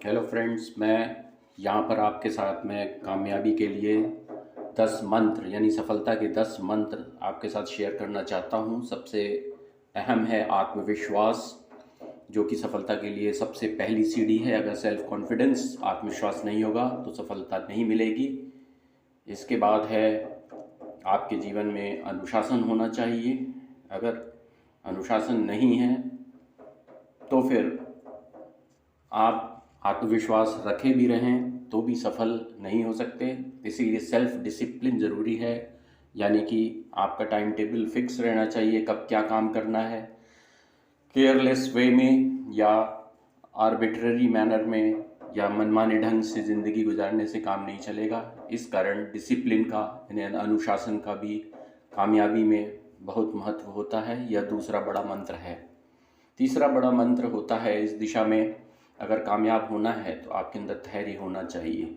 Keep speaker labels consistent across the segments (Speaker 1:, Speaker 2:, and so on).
Speaker 1: Hello friends, मैं यहाँ पर आपके साथ में कामयाबी के लिए 10 मंत्र यानी सफलता के 10 मंत्र आपके साथ शेयर करना चाहता हूँ। सबसे अहम है आत्मविश्वास, जो कि सफलता के लिए सबसे पहली सीढ़ी है। अगर सेल्फ कॉन्फिडेंस, आत्मविश्वास नहीं होगा तो सफलता नहीं मिलेगी। इसके बाद है आपके जीवन में अनुशासन होना चाहिए। अगर अनुशासन नहीं है तो फिर आप आत्मविश्वास रखे भी रहें तो भी सफल नहीं हो सकते। इसीलिए सेल्फ डिसिप्लिन ज़रूरी है, यानी कि आपका टाइम टेबल फिक्स रहना चाहिए, कब क्या काम करना है। केयरलेस वे में या आर्बिट्ररी मैनर में या मनमाने ढंग से ज़िंदगी गुजारने से काम नहीं चलेगा। इस कारण डिसिप्लिन का यानी अनुशासन का भी कामयाबी में बहुत महत्व होता है। यह दूसरा बड़ा मंत्र है। तीसरा बड़ा मंत्र होता है इस दिशा में, अगर कामयाब होना है तो आपके अंदर धैर्य होना चाहिए,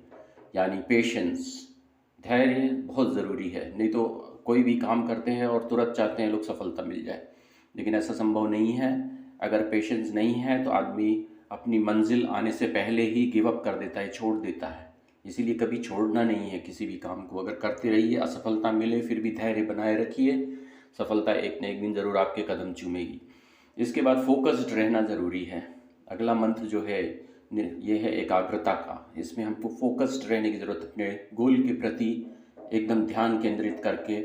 Speaker 1: यानी पेशेंस। धैर्य बहुत ज़रूरी है, नहीं तो कोई भी काम करते हैं और तुरंत चाहते हैं लोग सफलता मिल जाए, लेकिन ऐसा संभव नहीं है। अगर पेशेंस नहीं है तो आदमी अपनी मंजिल आने से पहले ही गिव अप कर देता है, छोड़ देता है। इसीलिए कभी छोड़ना नहीं है किसी भी काम को। अगर करते रहिए, असफलता मिले फिर भी धैर्य बनाए रखिए, सफलता एक न एक दिन ज़रूर आपके कदम चूमेगी। इसके बाद फोकस्ड रहना ज़रूरी है। अगला मंत्र जो है ये है एकाग्रता का। इसमें हमको फोकस्ड रहने की ज़रूरत है। अपने गोल के प्रति एकदम ध्यान केंद्रित करके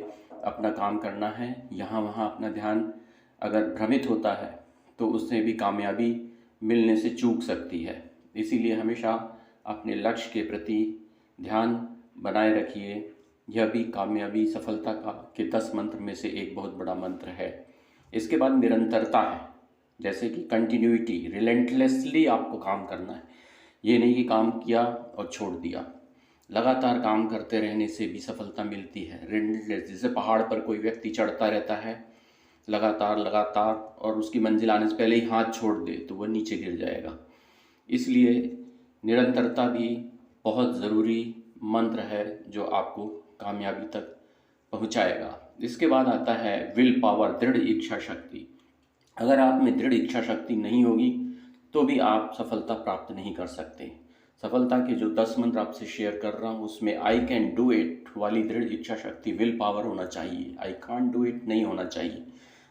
Speaker 1: अपना काम करना है। यहाँ वहाँ अपना ध्यान अगर भ्रमित होता है तो उससे भी कामयाबी मिलने से चूक सकती है। इसीलिए हमेशा अपने लक्ष्य के प्रति ध्यान बनाए रखिए। यह भी कामयाबी सफलता का के 10 मंत्र में से एक बहुत बड़ा मंत्र है। इसके बाद निरंतरता है, जैसे कि कंटिन्यूटी, रिलेंटलेसली आपको काम करना है। ये नहीं कि काम किया और छोड़ दिया। लगातार काम करते रहने से भी सफलता मिलती है। रिलेंटलेस, जैसे पहाड़ पर कोई व्यक्ति चढ़ता रहता है लगातार लगातार और उसकी मंजिल आने से पहले ही हाथ छोड़ दे तो वह नीचे गिर जाएगा। इसलिए निरंतरता भी बहुत ज़रूरी मंत्र है जो आपको कामयाबी तक पहुंचाएगा। इसके बाद आता है विल पावर, दृढ़ इच्छा शक्ति। अगर आप में दृढ़ इच्छा शक्ति नहीं होगी तो भी आप सफलता प्राप्त नहीं कर सकते। सफलता के जो 10 मंत्र आपसे शेयर कर रहा हूँ उसमें आई कैन डू इट वाली दृढ़ इच्छा शक्ति, विल पावर होना चाहिए। आई कांट डू इट नहीं होना चाहिए।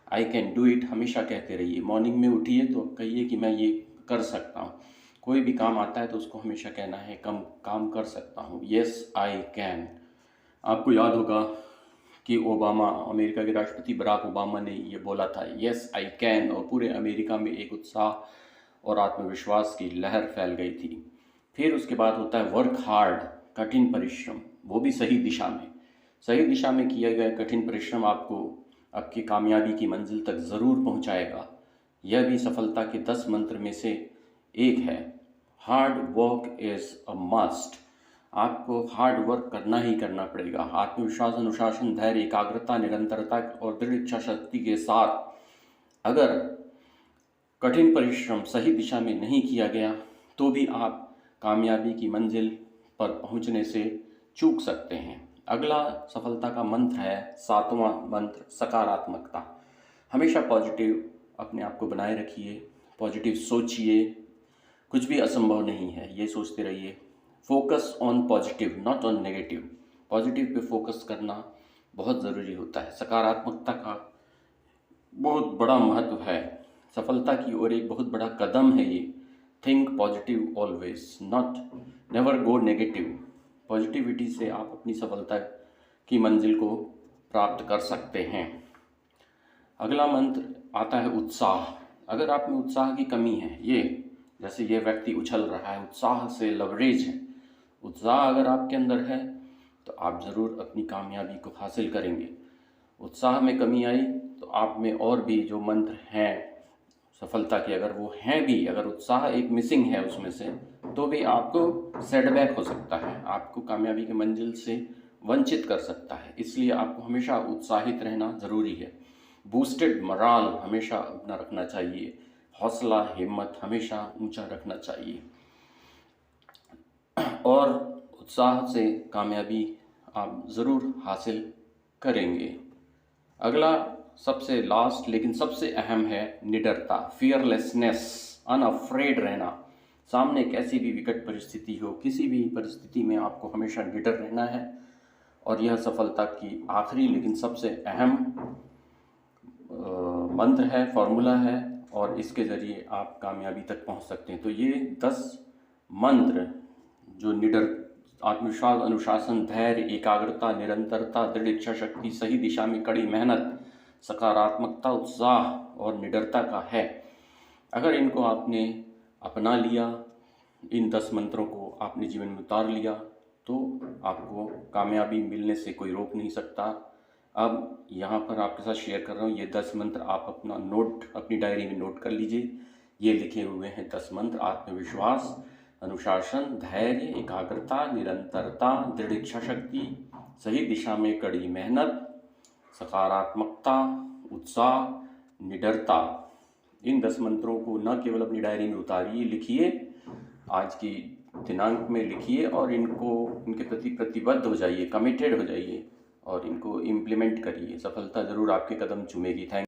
Speaker 1: आई कैन डू इट हमेशा कहते रहिए। मॉर्निंग में उठिए तो कहिए कि मैं ये कर सकता हूँ। कोई भी काम आता है तो उसको हमेशा कहना है कम काम कर सकता हूँ, येस आई कैन। आपको याद होगा कि ओबामा, अमेरिका के राष्ट्रपति बराक ओबामा ने ये बोला था, येस आई कैन, और पूरे अमेरिका में एक उत्साह और आत्मविश्वास की लहर फैल गई थी। फिर उसके बाद होता है वर्क हार्ड, कठिन परिश्रम, वो भी सही दिशा में। सही दिशा में किया गया कठिन परिश्रम आपको आपकी कामयाबी की मंजिल तक ज़रूर पहुंचाएगा। यह भी सफलता के 10 मंत्र में से एक है। Hard work is a must. आपको हार्ड वर्क करना ही करना पड़ेगा। आत्मविश्वास, अनुशासन, धैर्य, एकाग्रता, निरंतरता और दृढ़ इच्छा शक्ति के साथ अगर कठिन परिश्रम सही दिशा में नहीं किया गया तो भी आप कामयाबी की मंजिल पर पहुंचने से चूक सकते हैं। अगला सफलता का मंत्र है 7वां मंत्र, सकारात्मकता। हमेशा पॉजिटिव अपने आप को बनाए रखिए, पॉजिटिव सोचिए। कुछ भी असंभव नहीं है, ये सोचते रहिए। Focus on positive, not on negative. Positive pay focus करना बहुत ज़रूरी होता है। सकारात्मकता का बहुत बड़ा महत्व है। सफलता की ओर एक बहुत बड़ा कदम है ये। Think positive always, not never go negative. Positivity से आप अपनी सफलता की मंजिल को प्राप्त कर सकते हैं। अगला मंत्र आता है उत्साह। अगर आप में उत्साह की कमी है, ये जैसे ये व्यक्ति उछल रहा है, उत्साह से लवरेज है, उत्साह अगर आपके अंदर है तो आप ज़रूर अपनी कामयाबी को हासिल करेंगे। उत्साह में कमी आई तो आप में और भी जो मंत्र हैं सफलता के, अगर वो हैं भी, अगर उत्साह एक मिसिंग है उसमें से, तो भी आपको सेटबैक हो सकता है, आपको कामयाबी के मंजिल से वंचित कर सकता है। इसलिए आपको हमेशा उत्साहित रहना ज़रूरी है। बूस्टेड मोराल हमेशा अपना रखना चाहिए। हौसला, हिम्मत हमेशा ऊंचा रखना चाहिए और उत्साह से कामयाबी आप ज़रूर हासिल करेंगे। अगला सबसे लास्ट लेकिन सबसे अहम है निडरता, फियरलेसनेस, अनअफ्रेड रहना। सामने कैसी भी विकट परिस्थिति हो, किसी भी परिस्थिति में आपको हमेशा निडर रहना है। और यह सफलता की आखिरी लेकिन सबसे अहम मंत्र है, फॉर्मूला है, और इसके ज़रिए आप कामयाबी तक पहुंच सकते हैं। तो ये 10 मंत्र जो निडर आत्मविश्वास, अनुशासन, धैर्य, एकाग्रता, निरंतरता, दृढ़ इच्छा शक्ति, सही दिशा में कड़ी मेहनत, सकारात्मकता, उत्साह और निडरता का है, अगर इनको आपने अपना लिया, इन 10 मंत्रों को आपने जीवन में उतार लिया, तो आपको कामयाबी मिलने से कोई रोक नहीं सकता। अब यहाँ पर आपके साथ शेयर कर रहा हूँ ये 10 मंत्र, आप अपनी डायरी में नोट कर लीजिए। ये लिखे हुए हैं 10 मंत्र: आत्मविश्वास, अनुशासन, धैर्य, एकाग्रता, निरंतरता, दृढ़ इच्छा शक्ति, सही दिशा में कड़ी मेहनत, सकारात्मकता, उत्साह, निडरता। इन 10 मंत्रों को न केवल अपनी डायरी में उतारिए, लिखिए, आज की दिनांक में लिखिए और इनके प्रति प्रतिबद्ध हो जाइए, कमिटेड हो जाइए और इनको इम्प्लीमेंट करिए। सफलता ज़रूर आपके कदम चूमेगी। थैंक